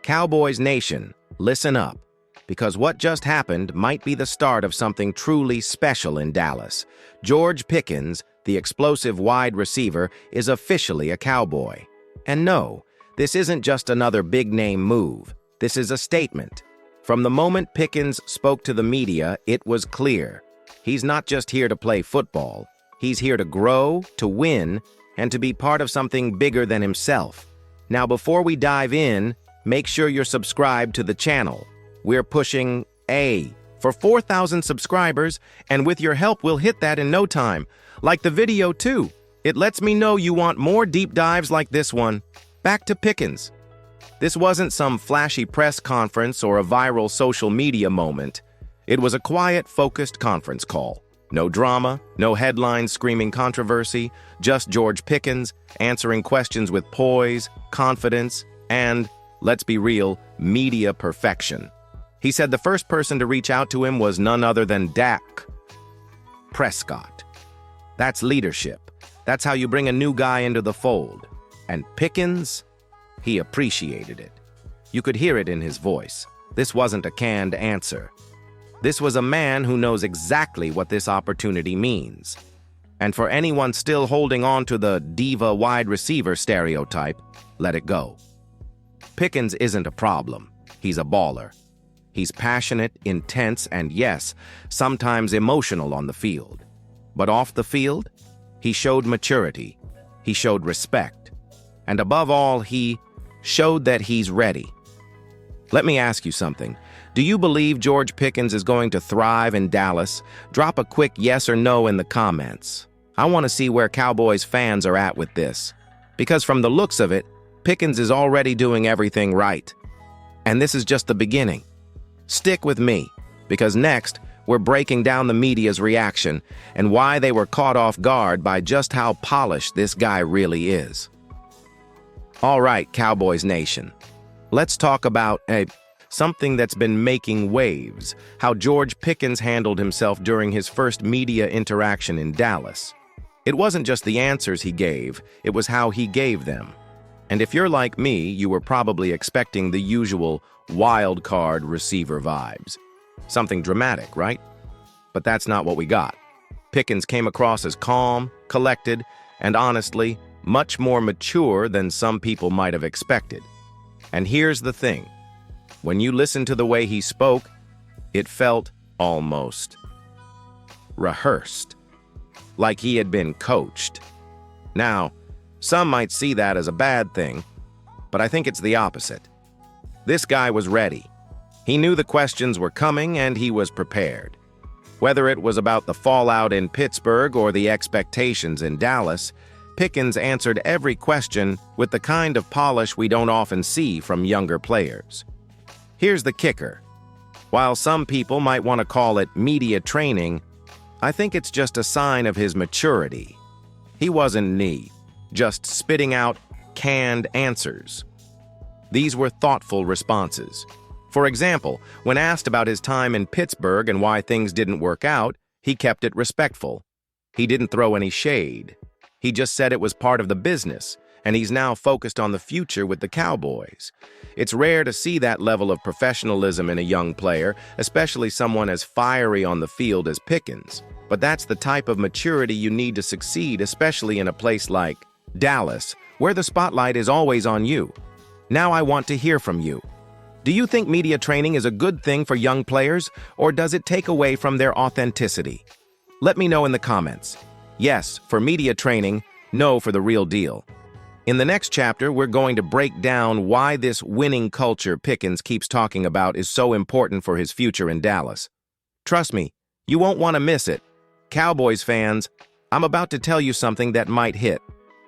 Cowboys Nation, listen up, because what just happened might be the start of something truly special in Dallas. George Pickkins, the explosive wide receiver, is officially a Cowboy. And no, this isn't just another big-name move. This is a statement. From the moment Pickkins spoke to the media, it was clear. He's not just here to play football. He's here to grow, to win, and to be part of something bigger than himself. Now, before we dive in, make sure you're subscribed to the channel. We're pushing for 4,000 subscribers, and with your help, we'll hit that in no time. Like the video, too. It lets me know you want more deep dives like this one. Back to Pickkins. This wasn't some flashy press conference or a viral social media moment. It was a quiet, focused conference call. No drama, no headlines screaming controversy, just George Pickkins answering questions with poise, confidence, and, let's be real, media perfection. He said the first person to reach out to him was none other than Dak Prescott. That's leadership. That's how you bring a new guy into the fold. And Pickkins, he appreciated it. You could hear it in his voice. This wasn't a canned answer. This was a man who knows exactly what this opportunity means. And for anyone still holding on to the diva wide receiver stereotype, let it go. Pickkins isn't a problem. He's a baller. He's passionate, intense, and yes, sometimes emotional on the field. But off the field, he showed maturity. He showed respect. And above all, he showed that he's ready. Let me ask you something. Do you believe George Pickkins is going to thrive in Dallas? Drop a quick yes or no in the comments. I want to see where Cowboys fans are at with this. Because from the looks of it, Pickkins is already doing everything right. And this is just the beginning. Stick with me, because next, we're breaking down the media's reaction and why they were caught off guard by just how polished this guy really is. All right, Cowboys Nation. Let's talk about something that's been making waves, how George Pickkins handled himself during his first media interaction in Dallas. It wasn't just the answers he gave, it was how he gave them. And if you're like me, you were probably expecting the usual wild card receiver vibes. Something dramatic, right? But that's not what we got. Pickkins came across as calm, collected, and honestly, much more mature than some people might have expected. And here's the thing. When you listen to the way he spoke, it felt almost rehearsed, like he had been coached. Now, some might see that as a bad thing, but I think it's the opposite. This guy was ready. He knew the questions were coming and he was prepared. Whether it was about the fallout in Pittsburgh or the expectations in Dallas, Pickkins answered every question with the kind of polish we don't often see from younger players. Here's the kicker. While some people might want to call it media training, I think it's just a sign of his maturity. He wasn't just spitting out canned answers. These were thoughtful responses. For example, when asked about his time in Pittsburgh and why things didn't work out, he kept it respectful. He didn't throw any shade. He just said it was part of the business, and he's now focused on the future with the Cowboys. It's rare to see that level of professionalism in a young player, especially someone as fiery on the field as Pickkins. But that's the type of maturity you need to succeed, especially in a place like Dallas, where the spotlight is always on you. Now I want to hear from you. Do you think media training is a good thing for young players, or does it take away from their authenticity? Let me know in the comments. Yes, for media training, no for the real deal. In the next chapter, we're going to break down why this winning culture Pickkins keeps talking about is so important for his future in Dallas. Trust me, you won't want to miss it. Cowboys fans, I'm about to tell you something that might hit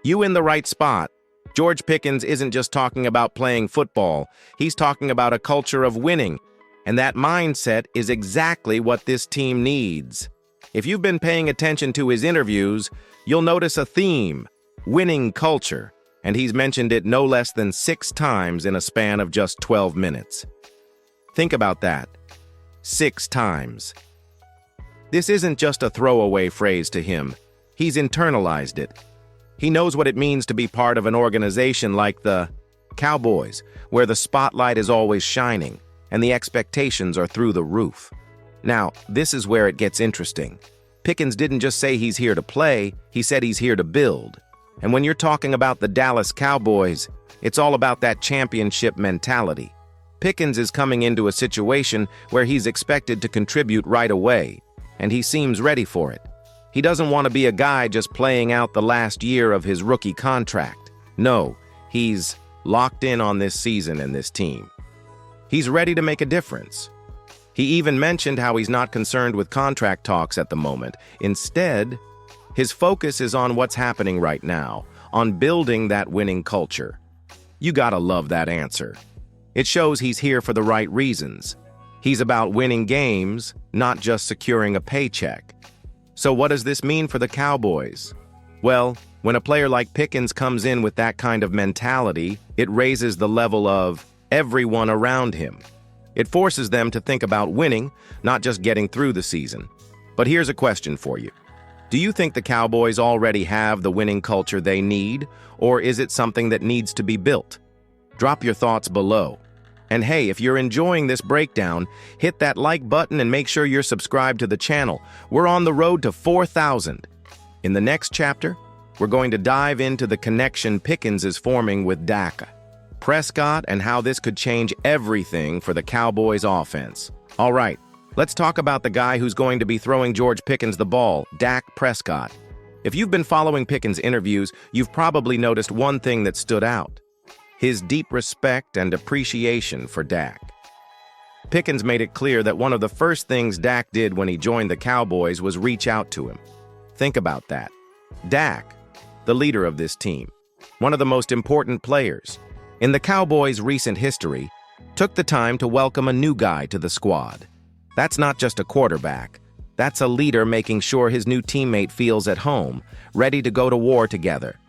you in the right spot. George Pickkins isn't just talking about playing football. He's talking about a culture of winning. And that mindset is exactly what this team needs. If you've been paying attention to his interviews, you'll notice a theme: winning culture. And he's mentioned it no less than 6 times in a span of just 12 minutes. Think about that. 6 times. This isn't just a throwaway phrase to him. He's internalized it. He knows what it means to be part of an organization like the Cowboys, where the spotlight is always shining and the expectations are through the roof. Now, this is where it gets interesting. Pickkins didn't just say he's here to play, he said he's here to build. And when you're talking about the Dallas Cowboys, it's all about that championship mentality. Pickkins is coming into a situation where he's expected to contribute right away, and he seems ready for it. He doesn't want to be a guy just playing out the last year of his rookie contract. No, he's locked in on this season and this team. He's ready to make a difference. He even mentioned how he's not concerned with contract talks at the moment. Instead, his focus is on what's happening right now, on building that winning culture. You gotta love that answer. It shows he's here for the right reasons. He's about winning games, not just securing a paycheck. So what does this mean for the Cowboys? Well, when a player like Pickkins comes in with that kind of mentality, it raises the level of everyone around him. It forces them to think about winning, not just getting through the season. But here's a question for you. Do you think the Cowboys already have the winning culture they need, or is it something that needs to be built? Drop your thoughts below. And hey, if you're enjoying this breakdown, hit that like button and make sure you're subscribed to the channel. We're on the road to 4,000. In the next chapter, we're going to dive into the connection Pickkins is forming with Dak Prescott and how this could change everything for the Cowboys offense. All right, let's talk about the guy who's going to be throwing George Pickkins the ball, Dak Prescott. If you've been following Pickkins' interviews, you've probably noticed one thing that stood out: his deep respect and appreciation for Dak. Pickkins made it clear that one of the first things Dak did when he joined the Cowboys was reach out to him. Think about that. Dak, the leader of this team, one of the most important players in the Cowboys' recent history, took the time to welcome a new guy to the squad. That's not just a quarterback. That's a leader making sure his new teammate feels at home, ready to go to war together.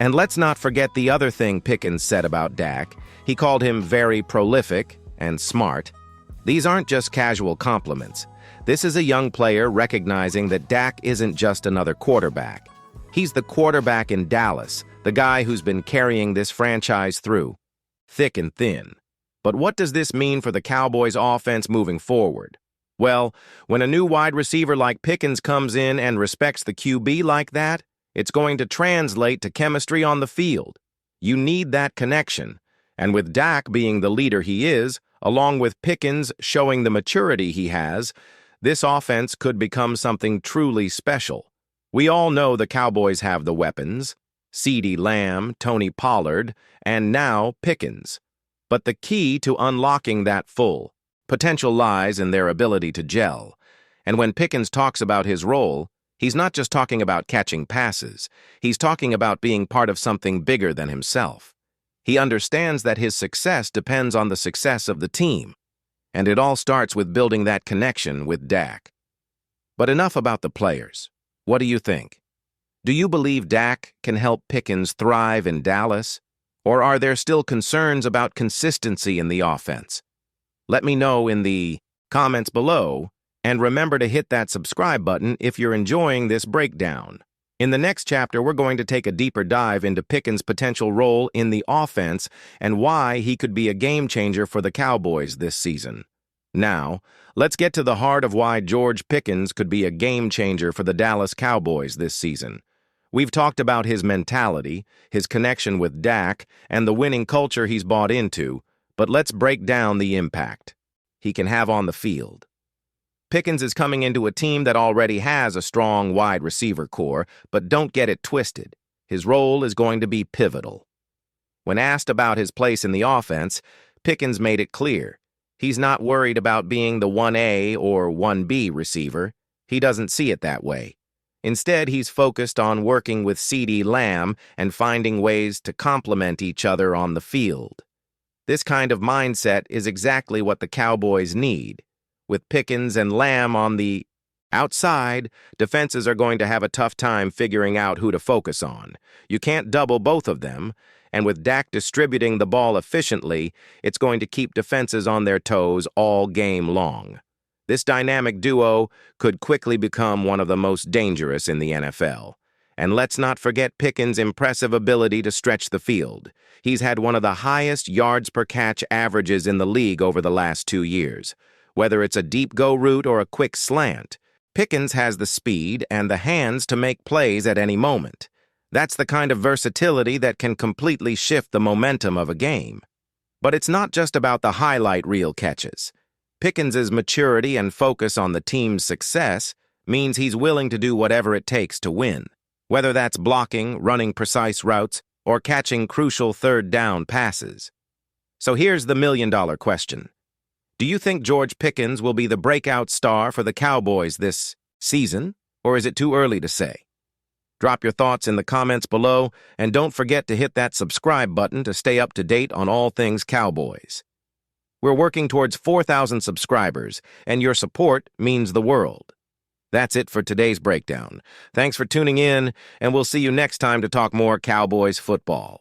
And let's not forget the other thing Pickkins said about Dak. He called him very prolific and smart. These aren't just casual compliments. This is a young player recognizing that Dak isn't just another quarterback. He's the quarterback in Dallas, the guy who's been carrying this franchise through thick and thin. But what does this mean for the Cowboys offense moving forward? Well, when a new wide receiver like Pickkins comes in and respects the QB like that, it's going to translate to chemistry on the field. You need that connection. And with Dak being the leader he is, along with Pickkins showing the maturity he has, this offense could become something truly special. We all know the Cowboys have the weapons: CeeDee Lamb, Tony Pollard, and now Pickkins. But the key to unlocking that full potential lies in their ability to gel. And when Pickkins talks about his role, he's not just talking about catching passes. He's talking about being part of something bigger than himself. He understands that his success depends on the success of the team. And it all starts with building that connection with Dak. But enough about the players. What do you think? Do you believe Dak can help Pickkins thrive in Dallas? Or are there still concerns about consistency in the offense? Let me know in the comments below, and remember to hit that subscribe button if you're enjoying this breakdown. In the next chapter, we're going to take a deeper dive into Pickkins' potential role in the offense and why he could be a game changer for the Cowboys this season. Now, let's get to the heart of why George Pickkins could be a game changer for the Dallas Cowboys this season. We've talked about his mentality, his connection with Dak, and the winning culture he's bought into, but let's break down the impact he can have on the field. Pickkins is coming into a team that already has a strong wide receiver core, but don't get it twisted. His role is going to be pivotal. When asked about his place in the offense, Pickkins made it clear. He's not worried about being the 1A or 1B receiver. He doesn't see it that way. Instead, he's focused on working with CeeDee Lamb and finding ways to complement each other on the field. This kind of mindset is exactly what the Cowboys need. With Pickkins and Lamb on the outside, defenses are going to have a tough time figuring out who to focus on. You can't double both of them, and with Dak distributing the ball efficiently, it's going to keep defenses on their toes all game long. This dynamic duo could quickly become one of the most dangerous in the NFL. And let's not forget Pickens' impressive ability to stretch the field. He's had one of the highest yards per catch averages in the league over the last 2 years. Whether it's a deep go route or a quick slant, Pickens has the speed and the hands to make plays at any moment. That's the kind of versatility that can completely shift the momentum of a game. But it's not just about the highlight reel catches. Pickens' maturity and focus on the team's success means he's willing to do whatever it takes to win, whether that's blocking, running precise routes, or catching crucial third-down passes. So here's the million-dollar question. Do you think George Pickens will be the breakout star for the Cowboys this season, or is it too early to say? Drop your thoughts in the comments below, and don't forget to hit that subscribe button to stay up to date on all things Cowboys. We're working towards 4,000 subscribers, and your support means the world. That's it for today's breakdown. Thanks for tuning in, and we'll see you next time to talk more Cowboys football.